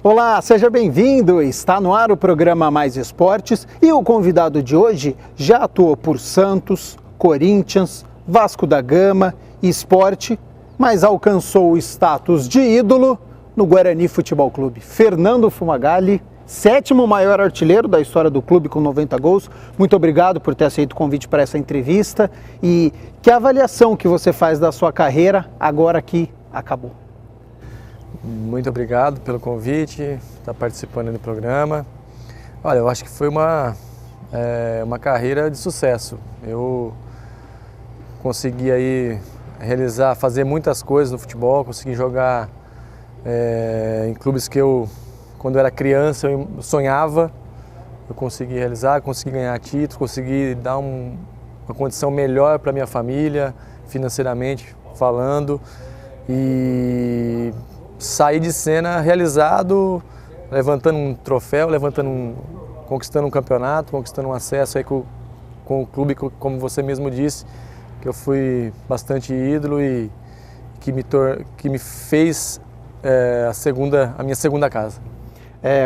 Olá, seja bem-vindo! Está no ar o programa Mais Esportes e o convidado de hoje já atuou por Santos, Corinthians, Vasco da Gama e Sport, mas alcançou o status de ídolo no Guarani Futebol Clube. Fernando Fumagalli, sétimo maior artilheiro da história do clube com 90 gols. Muito obrigado por ter aceito o convite para essa entrevista e que avaliação que você faz da sua carreira agora que acabou? Muito obrigado pelo convite, estar participando do programa. Olha, eu acho que foi uma carreira de sucesso. Eu consegui aí fazer muitas coisas no futebol, consegui jogar em clubes que quando eu era criança, eu sonhava. Eu consegui realizar, consegui ganhar títulos, consegui dar uma condição melhor para minha família, financeiramente falando. E saí de cena realizado, levantando um troféu, conquistando um campeonato, conquistando um acesso aí com o clube, como você mesmo disse, que eu fui bastante ídolo e que me fez a minha segunda casa.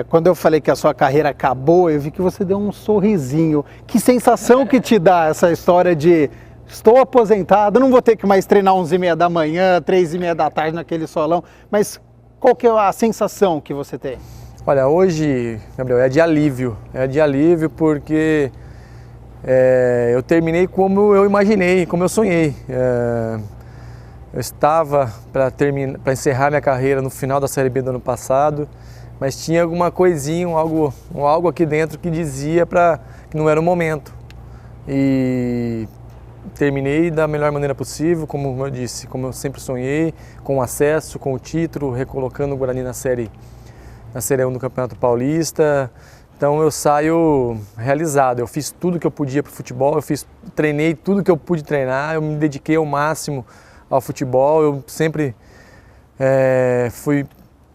Quando eu falei que a sua carreira acabou, eu vi que você deu um sorrisinho. Que sensação que te dá essa história de estou aposentado, não vou ter que mais treinar 11h30 da manhã, 3h30 da tarde naquele solão, mas qual que é a sensação que você tem? Olha, hoje, Gabriel, é de alívio porque eu terminei como eu imaginei, como eu sonhei. Eu estava para encerrar minha carreira no final da Série B do ano passado, mas tinha alguma coisinha, algo aqui dentro que dizia que não era o momento. E terminei da melhor maneira possível, como eu disse, como eu sempre sonhei, com o acesso, com o título, recolocando o Guarani na Série 1 do Campeonato Paulista. Então eu saio realizado, eu fiz tudo que eu podia para o futebol, treinei tudo que eu pude treinar, eu me dediquei ao máximo ao futebol, eu sempre fui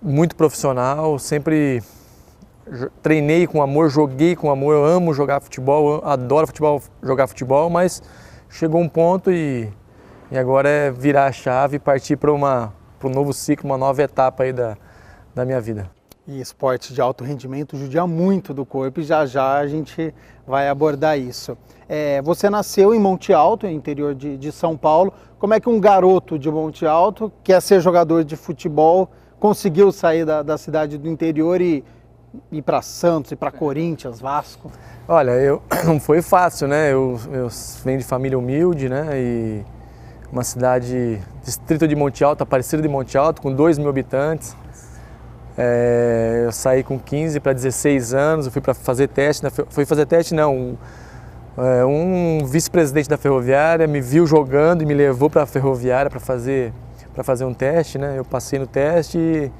muito profissional, sempre treinei com amor, joguei com amor, eu amo jogar futebol, eu adoro jogar futebol, mas chegou um ponto e agora é virar a chave e partir para um novo ciclo, uma nova etapa aí da minha vida. E esporte de alto rendimento judia muito do corpo e já a gente vai abordar isso. Você nasceu em Monte Alto, interior de São Paulo. Como é que um garoto de Monte Alto, que quer ser jogador de futebol, conseguiu sair da cidade do interior e ir para Santos, ir para Corinthians, Vasco? Olha, não foi fácil, né? Eu venho de família humilde, né? E uma cidade, distrito de Monte Alto, Aparecida de Monte Alto, com 2.000 habitantes. Eu saí com 15 para 16 anos, eu fui para fazer teste, um vice-presidente da Ferroviária me viu jogando e me levou para a Ferroviária para fazer um teste, né? Eu passei no teste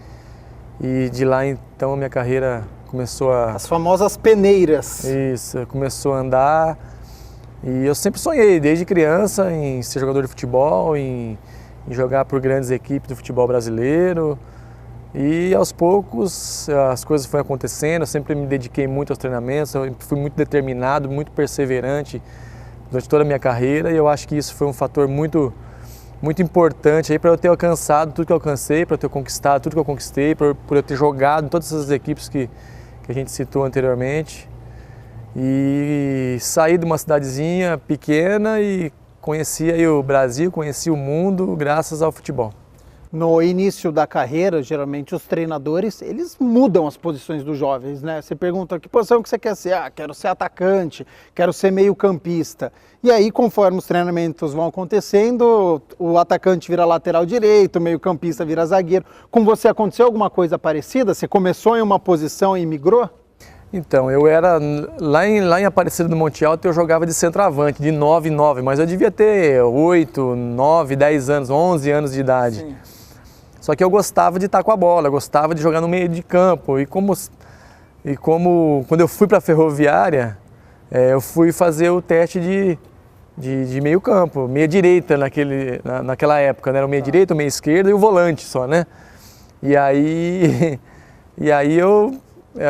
e de lá então a minha carreira começou as famosas peneiras. Isso, começou a andar e eu sempre sonhei desde criança em ser jogador de futebol, em jogar por grandes equipes do futebol brasileiro. E aos poucos as coisas foram acontecendo, eu sempre me dediquei muito aos treinamentos, eu fui muito determinado, muito perseverante durante toda a minha carreira e eu acho que isso foi um fator muito importante aí para eu ter alcançado tudo que eu alcancei, para eu ter conquistado tudo que eu conquistei, por eu ter jogado em todas essas equipes que a gente citou anteriormente. E saí de uma cidadezinha pequena e conheci aí o Brasil, conheci o mundo graças ao futebol. No início da carreira, geralmente os treinadores, eles mudam as posições dos jovens, né? Você pergunta, que posição que você quer ser? Quero ser atacante, quero ser meio-campista. E aí, conforme os treinamentos vão acontecendo, o atacante vira lateral direito, o meio-campista vira zagueiro. Com você aconteceu alguma coisa parecida? Você começou em uma posição e migrou? Então, eu era, lá em Aparecida do Monte Alto, eu jogava de centroavante, de 9-9, mas eu devia ter 8, 9, 10 anos, 11 anos de idade. Sim. Só que eu gostava de estar com a bola, eu gostava de jogar no meio de campo. E como quando eu fui para a Ferroviária, eu fui fazer o teste de meio campo, meia direita naquela época, né? Era o meia direita, o meia esquerda e o volante só, né? E aí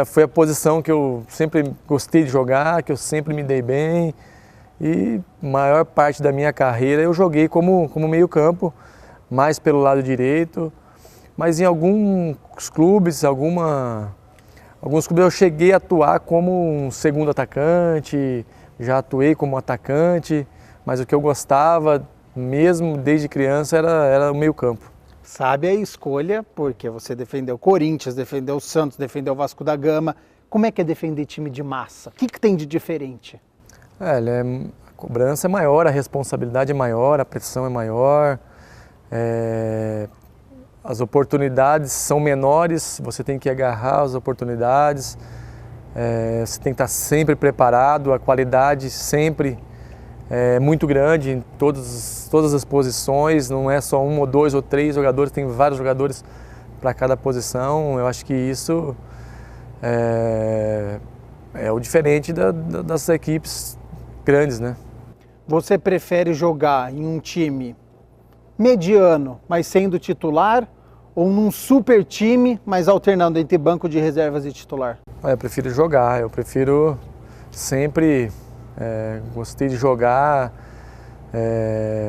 foi a posição que eu sempre gostei de jogar, que eu sempre me dei bem. E maior parte da minha carreira eu joguei como meio campo, mais pelo lado direito. mas em alguns clubes eu cheguei a atuar como um segundo atacante, já atuei como atacante, mas o que eu gostava mesmo desde criança era o meio-campo. Sabe a escolha, porque você defendeu o Corinthians, defendeu o Santos, defendeu o Vasco da Gama. Como é que é defender time de massa? O que tem de diferente? A cobrança é maior, a responsabilidade é maior, a pressão é maior, as oportunidades são menores, você tem que agarrar as oportunidades, você tem que estar sempre preparado, a qualidade sempre é muito grande em todas as posições, não é só um ou dois ou três jogadores, tem vários jogadores para cada posição. Eu acho que isso é o diferente das equipes grandes, né? Você prefere jogar em um time mediano, mas sendo titular, ou num super time, mas alternando entre banco de reservas e titular? Eu prefiro jogar, eu prefiro sempre, gostei de jogar,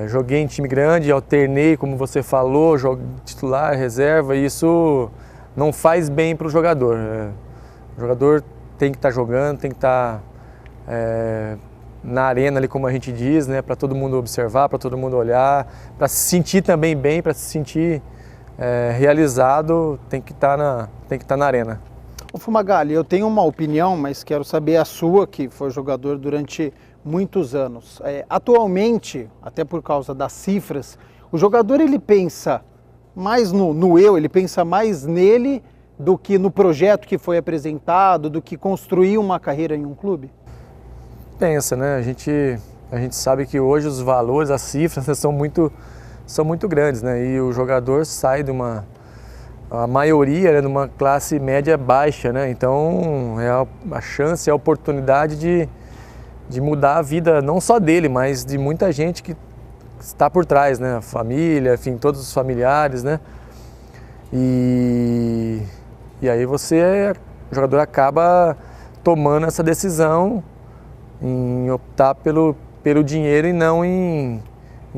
joguei em time grande, alternei, como você falou, titular, reserva, e isso não faz bem para o jogador. O jogador tem que estar jogando, tem que estar na arena ali, como a gente diz, né, para todo mundo observar, para todo mundo olhar, para se sentir também bem, para se sentir realizado, tem que estar na arena. Ô Fumagalli, eu tenho uma opinião, mas quero saber a sua, que foi jogador durante muitos anos. Atualmente, até por causa das cifras, o jogador ele pensa mais no eu, ele pensa mais nele do que no projeto que foi apresentado, do que construir uma carreira em um clube? Pensa, né? A gente sabe que hoje os valores, as cifras são muito grandes, né? E o jogador sai a maioria, né, de uma classe média baixa, né? Então a chance, a oportunidade de mudar a vida não só dele, mas de muita gente que está por trás, né? A família, enfim, todos os familiares, né? E aí o jogador acaba tomando essa decisão em optar pelo dinheiro e não em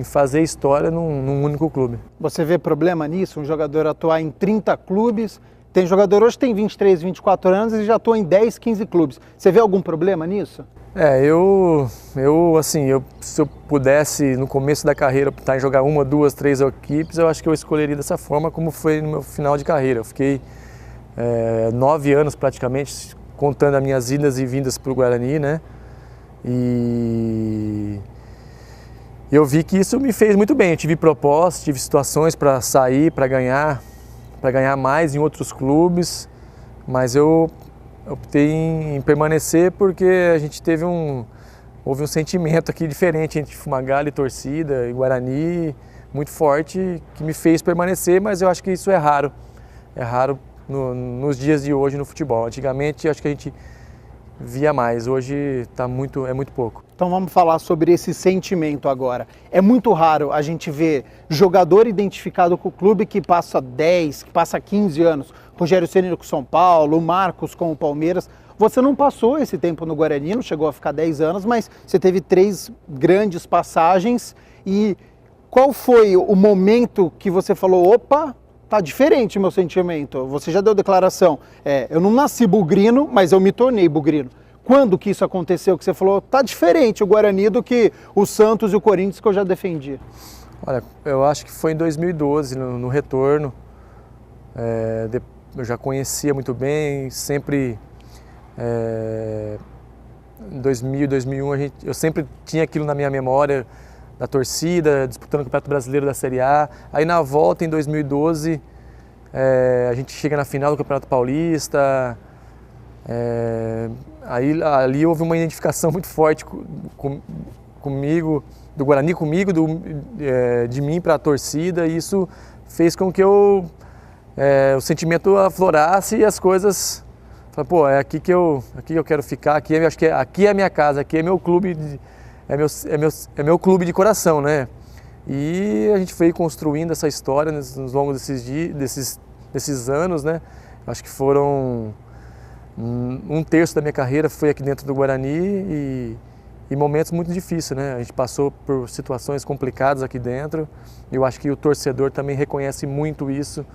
fazer história num único clube. Você vê problema nisso? Um jogador atuar em 30 clubes, tem jogador hoje que tem 23, 24 anos e já atua em 10, 15 clubes. Você vê algum problema nisso? Se eu pudesse no começo da carreira optar em jogar uma, duas, três equipes, eu acho que eu escolheria dessa forma, como foi no meu final de carreira. Eu fiquei 9 anos praticamente, contando as minhas idas e vindas para o Guarani, né? E eu vi que isso me fez muito bem. Eu tive propostas, tive situações para sair, para ganhar mais em outros clubes, mas eu optei em permanecer porque a gente houve um sentimento aqui diferente entre Fumagalli e torcida e Guarani, muito forte, que me fez permanecer, mas eu acho que isso é raro. É raro nos dias de hoje no futebol. Antigamente acho que a gente via mais, hoje é muito pouco. Então vamos falar sobre esse sentimento agora. É muito raro a gente ver jogador identificado com o clube que passa 10, que passa 15 anos. Rogério Ceni com o São Paulo, o Marcos com o Palmeiras. Você não passou esse tempo no Guarani, não chegou a ficar 10 anos, mas você teve 3 grandes passagens. E qual foi o momento que você falou, opa, tá diferente o meu sentimento? Você já deu declaração, eu não nasci bugrino, mas eu me tornei bugrino. Quando que isso aconteceu, que você falou, tá diferente o Guarani do que o Santos e o Corinthians que eu já defendi? Olha, eu acho que foi em 2012, no retorno. Eu já conhecia muito bem, sempre em 2000, 2001, eu sempre tinha aquilo na minha memória da torcida, disputando o Campeonato Brasileiro da Série A. Aí na volta, em 2012, a gente chega na final do Campeonato Paulista. Ali houve uma identificação muito forte comigo, do Guarani comigo, de mim para a torcida, e isso fez com que o sentimento aflorasse e as coisas... Falei, pô, é aqui que eu quero ficar, acho que aqui é a minha casa, aqui é meu clube, é meu clube de coração, né? E a gente foi construindo essa história nos longos desses anos, né? Acho que foram... Um terço da minha carreira foi aqui dentro do Guarani e momentos muito difíceis, né? A gente passou por situações complicadas aqui dentro. Eu acho que o torcedor também reconhece muito isso.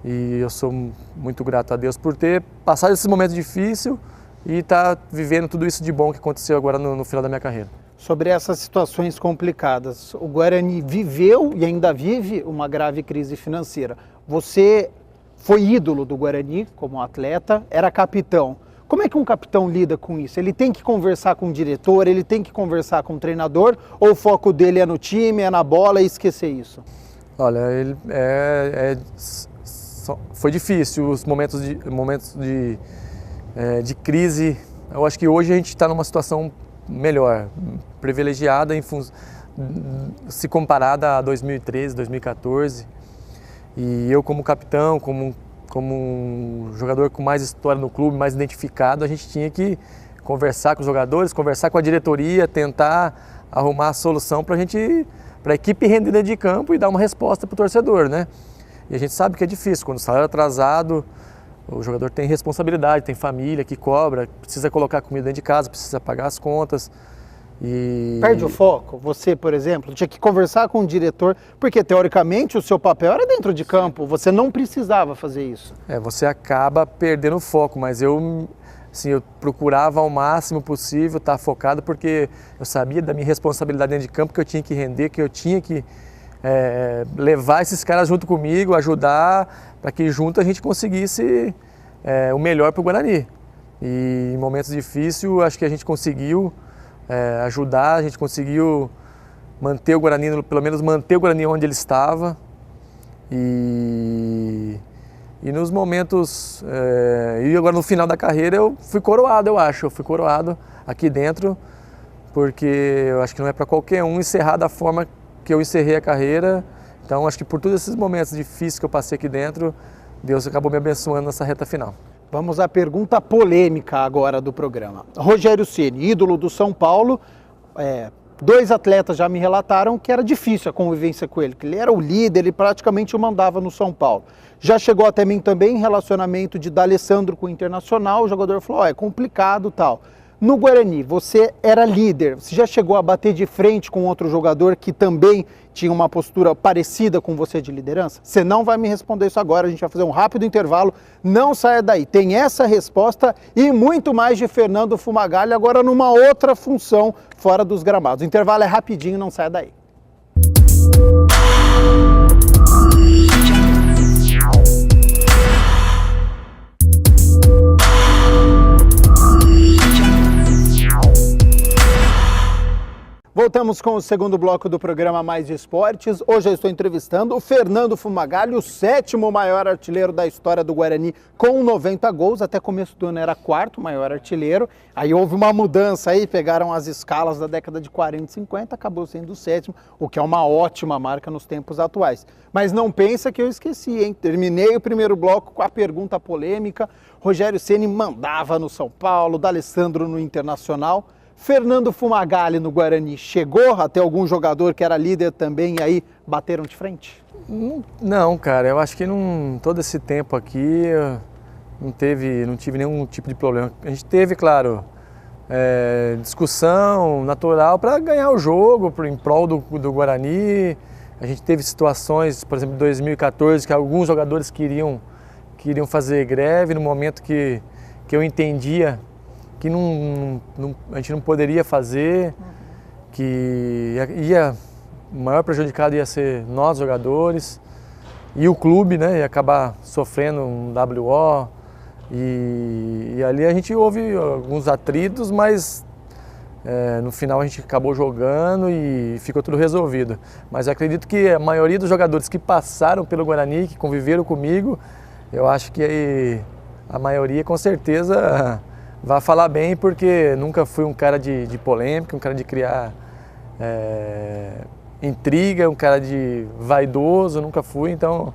E eu sou muito grato a Deus por ter passado esse momento difícil e estar vivendo tudo isso de bom que aconteceu agora no final da minha carreira. Sobre essas situações complicadas, o Guarani viveu e ainda vive uma grave crise financeira. Você foi ídolo do Guarani como atleta, era capitão. Como é que um capitão lida com isso? Ele tem que conversar com o diretor, ele tem que conversar com o treinador, ou o foco dele é no time, é na bola e esquecer isso? Olha, foi difícil os momentos de crise. Eu acho que hoje a gente está numa situação melhor, privilegiada se comparada a 2013, 2014. E eu como capitão, como um jogador com mais história no clube, mais identificado, a gente tinha que conversar com os jogadores, conversar com a diretoria, tentar arrumar a solução para a equipe render dentro de campo e dar uma resposta para o torcedor, né? E a gente sabe que é difícil, quando o salário é atrasado, o jogador tem responsabilidade, tem família que cobra, precisa colocar comida dentro de casa, precisa pagar as contas. Perde o foco? Você, por exemplo, tinha que conversar com o diretor, porque teoricamente o seu papel era dentro de campo, você não precisava fazer isso. Você acaba perdendo o foco, mas eu procurava ao máximo possível estar focado, porque eu sabia da minha responsabilidade dentro de campo, que eu tinha que render, que eu tinha que levar esses caras junto comigo, ajudar, para que junto a gente conseguisse o melhor para o Guarani. E em momentos difíceis, acho que a gente conseguiu ajudar, a gente conseguiu manter o Guarani, pelo menos manter o Guarani onde ele estava. E nos momentos, e agora no final da carreira eu fui coroado, eu fui coroado aqui dentro, porque eu acho que não é para qualquer um encerrar da forma que eu encerrei a carreira. Então acho que por todos esses momentos difíceis que eu passei aqui dentro, Deus acabou me abençoando nessa reta final. Vamos à pergunta polêmica agora do programa. Rogério Ceni, ídolo do São Paulo, dois atletas já me relataram que era difícil a convivência com ele, que ele era o líder, ele praticamente o mandava no São Paulo. Já chegou até mim também em relacionamento de D'Alessandro com o Internacional, o jogador falou, é complicado e tal. No Guarani, você era líder, você já chegou a bater de frente com outro jogador que também tinha uma postura parecida com você de liderança? Você não vai me responder isso agora, a gente vai fazer um rápido intervalo, não saia daí. Tem essa resposta e muito mais de Fernando Fumagalli agora numa outra função fora dos gramados. O intervalo é rapidinho, não saia daí. Voltamos com o segundo bloco do programa Mais Esportes. Hoje eu estou entrevistando o Fernando Fumagalli, o 7º maior artilheiro da história do Guarani, com 90 gols. Até começo do ano era 4º maior artilheiro. Aí houve uma mudança aí, pegaram as escalas da década de 40 e 50, acabou sendo o 7º, o que é uma ótima marca nos tempos atuais. Mas não pensa que eu esqueci, hein? Terminei o primeiro bloco com a pergunta polêmica. Rogério Ceni mandava no São Paulo, D'Alessandro no Internacional. Fernando Fumagalli no Guarani, chegou até algum jogador que era líder também e aí bateram de frente? Não, cara, eu acho que todo esse tempo aqui não tive nenhum tipo de problema. A gente teve, claro, discussão natural para ganhar o jogo, em prol do Guarani. A gente teve situações, por exemplo, em 2014, que alguns jogadores queriam fazer greve no momento que eu entendia que a gente não poderia fazer, que o maior prejudicado ia ser nós, jogadores, e o clube, né, ia acabar sofrendo um WO, e ali a gente houve alguns atritos, mas no final a gente acabou jogando e ficou tudo resolvido. Mas eu acredito que a maioria dos jogadores que passaram pelo Guarani, que conviveram comigo, eu acho que a maioria com certeza vai falar bem, porque nunca fui um cara de polêmica, um cara de criar intriga, um cara de vaidoso, nunca fui, então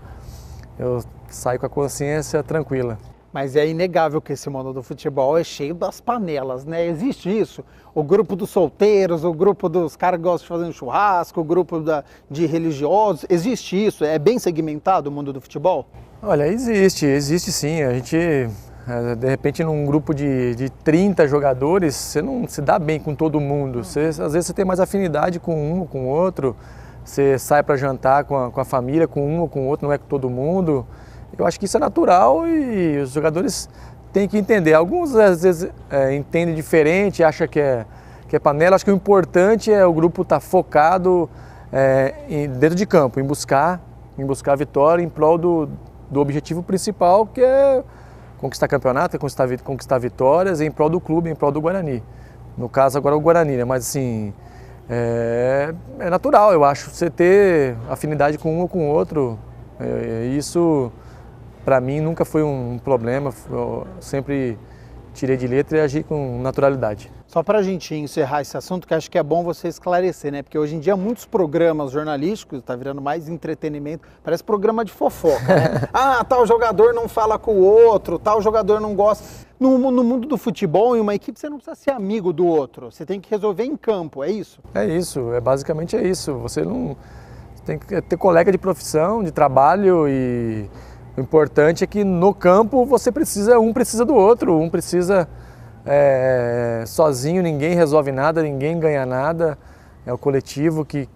eu saio com a consciência tranquila. Mas é inegável que esse mundo do futebol é cheio das panelas, né? Existe isso. O grupo dos solteiros, o grupo dos caras que gostam de fazer um churrasco, o grupo de religiosos, existe isso? É bem segmentado o mundo do futebol? Olha, existe sim. A gente, de repente, num grupo de 30 jogadores, você não se dá bem com todo mundo. Às vezes você tem mais afinidade com um ou com o outro, você sai para jantar com a família, com um ou com o outro, não é com todo mundo. Eu acho que isso é natural e os jogadores têm que entender. Alguns às vezes entendem diferente, acham que é panela. Acho que o importante é o grupo estar focado dentro de campo, em buscar a vitória em prol do objetivo principal, que é conquistar campeonato, conquistar vitórias em prol do clube, em prol do Guarani. No caso agora o Guarani, né? Mas assim, é natural, eu acho, você ter afinidade com um ou com o outro. Isso, para mim, nunca foi um problema. Eu sempre tirei de letra e agi com naturalidade. Só para a gente encerrar esse assunto, que acho que é bom você esclarecer, né? Porque hoje em dia muitos programas jornalísticos, está virando mais entretenimento, parece programa de fofoca, né? Tal jogador não fala com o outro, tal jogador não gosta. No mundo do futebol, em uma equipe, você não precisa ser amigo do outro, você tem que resolver em campo, é isso? É isso, basicamente é isso. Você não tem que ter colega de profissão, de trabalho, e o importante é que no campo um precisa do outro, um precisa... sozinho ninguém resolve nada, ninguém ganha nada. É o coletivo que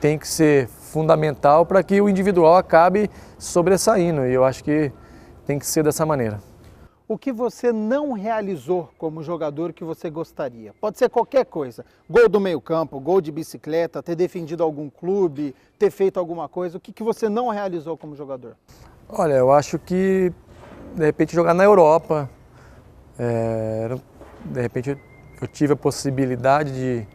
tem que ser fundamental para que o individual acabe sobressaindo, e eu acho que tem que ser dessa maneira. O que você não realizou como jogador que você gostaria? Pode ser qualquer coisa, gol do meio campo, gol de bicicleta, ter defendido algum clube, ter feito alguma coisa. O que você não realizou como jogador? Olha, eu acho que de repente jogar na Europa. De repente eu tive a possibilidade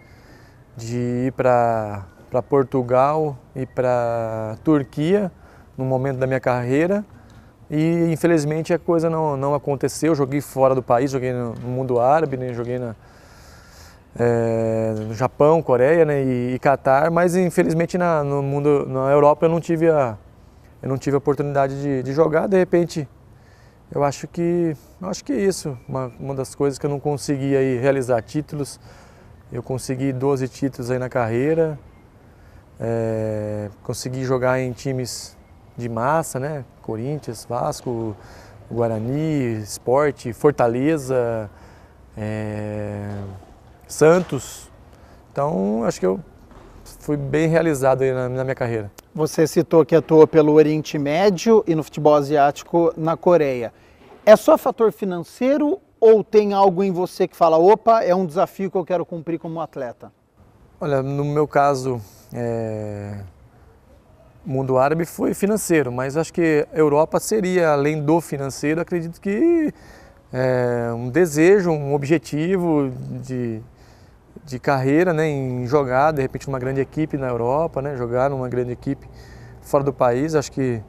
de ir para Portugal e para Turquia no momento da minha carreira, e infelizmente a coisa não aconteceu. Eu joguei fora do país, joguei no mundo árabe, né? Joguei no Japão, Coreia, né? e Catar, mas infelizmente na Europa eu não tive a oportunidade de jogar. De repente eu acho que é isso, uma das coisas que eu não consegui aí realizar títulos. Eu consegui 12 títulos aí na carreira, consegui jogar em times de massa, né? Corinthians, Vasco, Guarani, Sport, Fortaleza, Santos. Então acho que eu fui bem realizado aí na minha carreira. Você citou que atuou pelo Oriente Médio e no futebol asiático na Coreia. É só fator financeiro ou tem algo em você que fala, opa, é um desafio que eu quero cumprir como atleta? Olha, no meu caso, mundo árabe foi financeiro, mas acho que a Europa seria, além do financeiro, acredito que um desejo, um objetivo de carreira, né, em jogar, de repente, numa grande equipe na Europa, né, jogar numa grande equipe fora do país. Acho que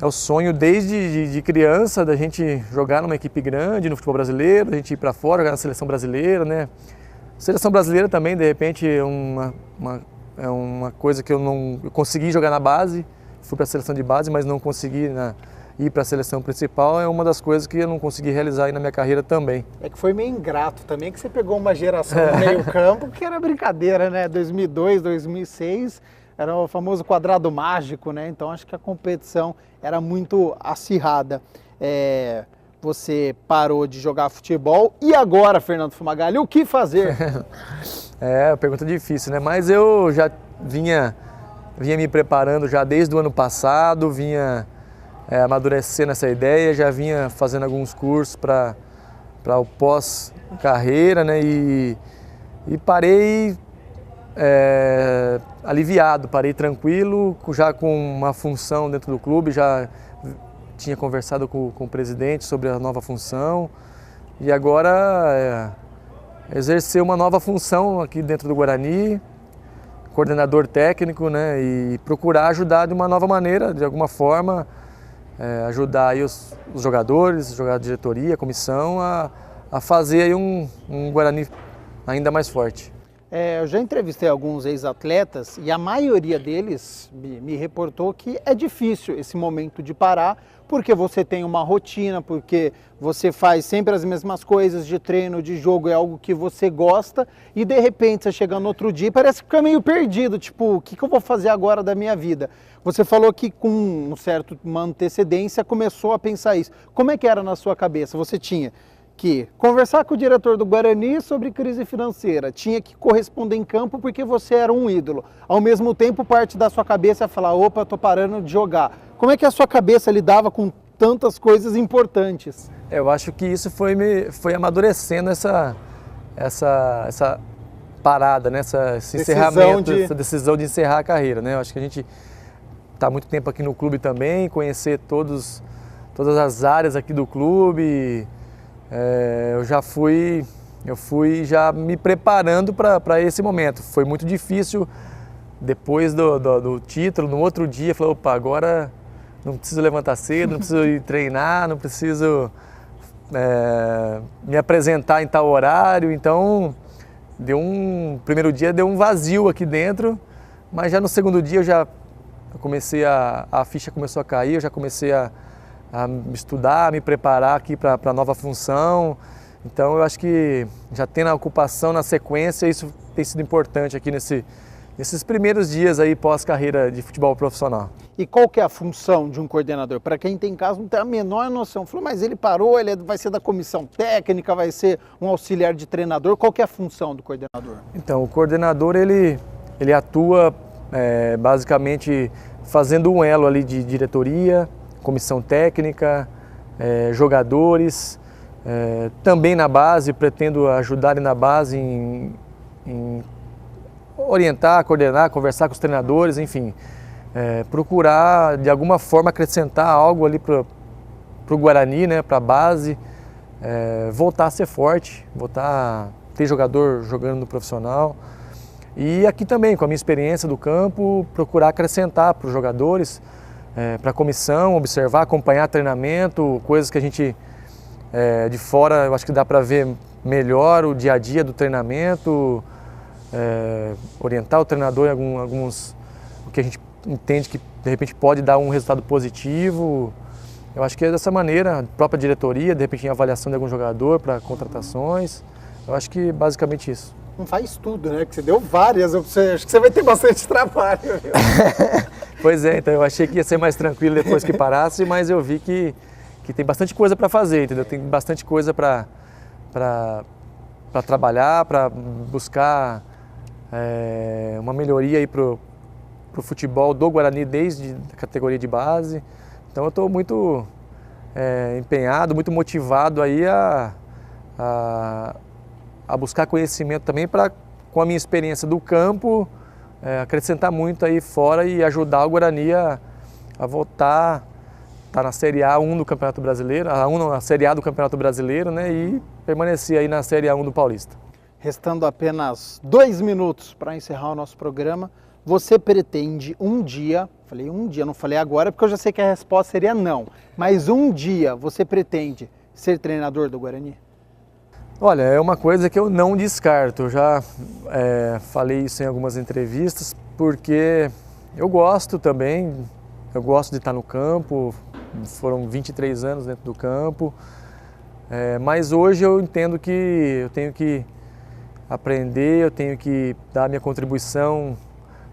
é o sonho desde criança da gente jogar numa equipe grande no futebol brasileiro, da gente ir para fora, jogar na seleção brasileira, né. Seleção brasileira também, de repente, é uma coisa que eu consegui jogar na base. Fui para a seleção de base, mas não consegui ir para a seleção principal. É uma das coisas que eu não consegui realizar aí na minha carreira também. É que foi meio ingrato também, que você pegou uma geração no meio campo que era brincadeira, né? 2002, 2006, era o famoso quadrado mágico, né? Então acho que a competição era muito acirrada. Você parou de jogar futebol e agora, Fernando Fumagalli, o que fazer? Uma pergunta difícil, né? Mas eu já vinha me preparando já desde o ano passado, vinha amadurecendo essa ideia, já vinha fazendo alguns cursos para o pós-carreira, né? E parei aliviado, parei tranquilo, já com uma função dentro do clube, já tinha conversado com o presidente sobre a nova função, e agora exercer uma nova função aqui dentro do Guarani, coordenador técnico, né, e procurar ajudar de uma nova maneira, de alguma forma, ajudar aí os jogadores, a diretoria, a comissão, a fazer aí um Guarani ainda mais forte. Eu já entrevistei alguns ex-atletas e a maioria deles me reportou que é difícil esse momento de parar, porque você tem uma rotina, porque você faz sempre as mesmas coisas de treino, de jogo, é algo que você gosta, e de repente você chega no outro dia e parece que fica meio perdido, tipo, o que eu vou fazer agora da minha vida? Você falou que com uma antecedência começou a pensar isso. Como é que era na sua cabeça? Você tinha que conversar com o diretor do Guarani sobre crise financeira, tinha que corresponder em campo porque você era um ídolo. Ao mesmo tempo, parte da sua cabeça é falar, opa, tô parando de jogar. Como é que a sua cabeça lidava com tantas coisas importantes? Eu acho que isso foi amadurecendo essa parada, né? Esse encerramento, essa decisão de encerrar a carreira, né? Eu acho que a gente está muito tempo aqui no clube também, conhecer todas as áreas aqui do clube. Eu fui já me preparando para esse momento. Foi muito difícil depois do título, no outro dia, falei, opa, agora não preciso levantar cedo, não preciso ir treinar, não preciso me apresentar em tal horário. Então, primeiro dia deu um vazio aqui dentro, mas já no segundo dia a ficha começou a cair, eu já comecei a estudar, a me preparar aqui para a nova função. Então eu acho que já tendo a ocupação na sequência, isso tem sido importante aqui nesses primeiros dias aí pós-carreira de futebol profissional. E qual que é a função de um coordenador? Para quem tem em casa não tem a menor noção. Falou, mas ele parou, ele vai ser da comissão técnica, vai ser um auxiliar de treinador. Qual que é a função do coordenador? Então, o coordenador ele atua basicamente fazendo um elo ali de diretoria, comissão técnica, jogadores, também na base, pretendo ajudar na base em orientar, coordenar, conversar com os treinadores, enfim, procurar de alguma forma acrescentar algo ali para o Guarani, né, para a base, voltar a ser forte, voltar a ter jogador jogando no profissional. E aqui também, com a minha experiência do campo, procurar acrescentar para os jogadores, para a comissão, observar, acompanhar treinamento, coisas que a gente de fora, eu acho que dá para ver melhor o dia a dia do treinamento, orientar o treinador em alguns o que a gente entende que de repente pode dar um resultado positivo. Eu acho que é dessa maneira, a própria diretoria, de repente em avaliação de algum jogador para contratações. Eu acho que basicamente isso. Não faz tudo, né? Que você deu várias opções, acho que você vai ter bastante trabalho. Pois é, então eu achei que ia ser mais tranquilo depois que parasse, mas eu vi que tem bastante coisa para fazer, entendeu? Tem bastante coisa para trabalhar, para buscar uma melhoria aí pro futebol do Guarani desde a categoria de base. Então eu estou muito empenhado, muito motivado aí a buscar conhecimento também para, com a minha experiência do campo, acrescentar muito aí fora e ajudar o Guarani a voltar, tá na Série A1 do Campeonato Brasileiro, a Série A do Campeonato Brasileiro, né, e permanecer aí na Série A1 do Paulista. Restando apenas 2 minutos para encerrar o nosso programa, você pretende um dia, falei um dia, não falei agora porque eu já sei que a resposta seria não, mas um dia você pretende ser treinador do Guarani? Olha, é uma coisa que eu não descarto, eu já falei isso em algumas entrevistas, porque eu gosto também, eu gosto de estar no campo, foram 23 anos dentro do campo, mas hoje eu entendo que eu tenho que aprender, eu tenho que dar a minha contribuição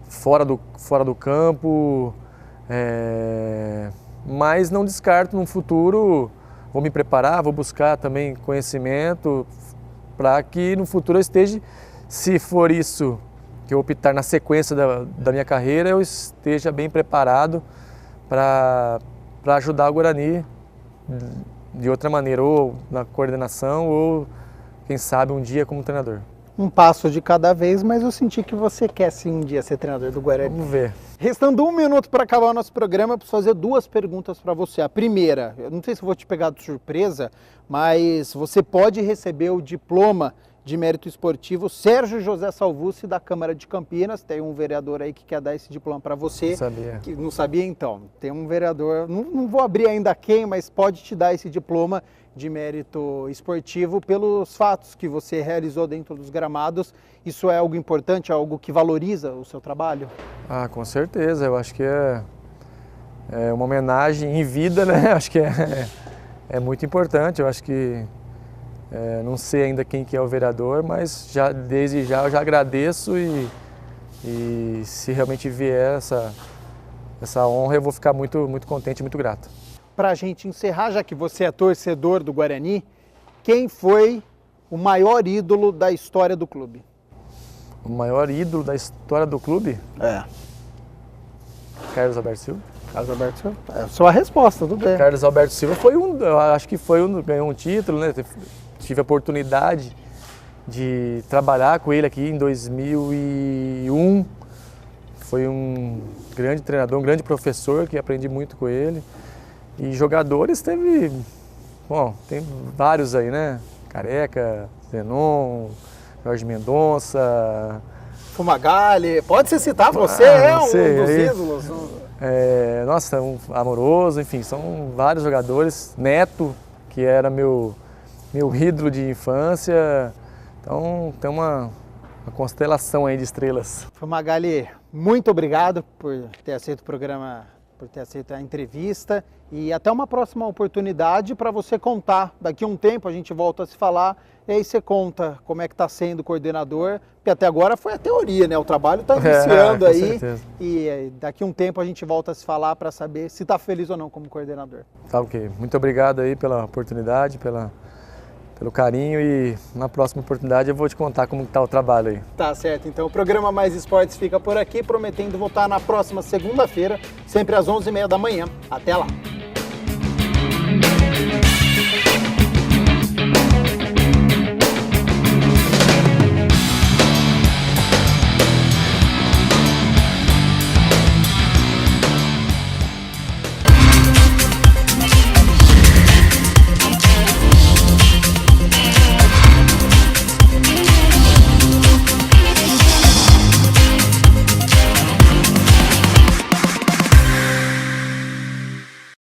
fora do campo, mas não descarto no futuro. Vou me preparar, vou buscar também conhecimento para que no futuro eu esteja, se for isso que eu optar na sequência da minha carreira, eu esteja bem preparado para ajudar o Guarani de outra maneira, ou na coordenação, ou quem sabe um dia como treinador. Um passo de cada vez, mas eu senti que você quer sim um dia ser treinador do Guarani. Vamos ver. Restando 1 minuto para acabar o nosso programa, eu preciso fazer 2 perguntas para você. A primeira, eu não sei se vou te pegar de surpresa, mas você pode receber o diploma de mérito esportivo Sérgio José Salvucci da Câmara de Campinas. Tem um vereador aí que quer dar esse diploma para você. Não sabia. Que não sabia então. Tem um vereador, não vou abrir ainda quem, mas pode te dar esse diploma de mérito esportivo pelos fatos que você realizou dentro dos gramados. Isso é algo importante, é algo que valoriza o seu trabalho? Ah, com certeza. Eu acho que é uma homenagem em vida, né? Acho que é muito importante. Eu acho que não sei ainda quem que é o vereador, mas desde já eu já agradeço e se realmente vier essa honra, eu vou ficar muito, muito contente e muito grato. Para a gente encerrar, já que você é torcedor do Guarani, quem foi o maior ídolo da história do clube? O maior ídolo da história do clube? É. Carlos Alberto Silva. Carlos Alberto Silva. É só a resposta, tudo bem. Carlos Alberto Silva foi eu acho que ganhou um título, né? Tive a oportunidade de trabalhar com ele aqui em 2001. Foi um grande treinador, um grande professor, que aprendi muito com ele. E jogadores tem vários aí, né? Careca, Zenon, Jorge Mendonça. Fumagalli, pode se citar, você um dos ídolos. Nossa, Amoroso, enfim, são vários jogadores. Neto, que era meu ídolo de infância. Então tem uma constelação aí de estrelas. Fumagalli, muito obrigado por ter aceito o programa, por ter aceito a entrevista, e até uma próxima oportunidade para você contar. Daqui a um tempo a gente volta a se falar e aí você conta como é que está sendo o coordenador, porque até agora foi a teoria, né? O trabalho está iniciando aí, certeza. E daqui a um tempo a gente volta a se falar para saber se está feliz ou não como coordenador. Tá ok. Muito obrigado aí pela oportunidade, pelo carinho, e na próxima oportunidade eu vou te contar como está o trabalho aí. Tá certo, então o programa Mais Esportes fica por aqui, prometendo voltar na próxima segunda-feira, sempre às 11h30 da manhã. Até lá!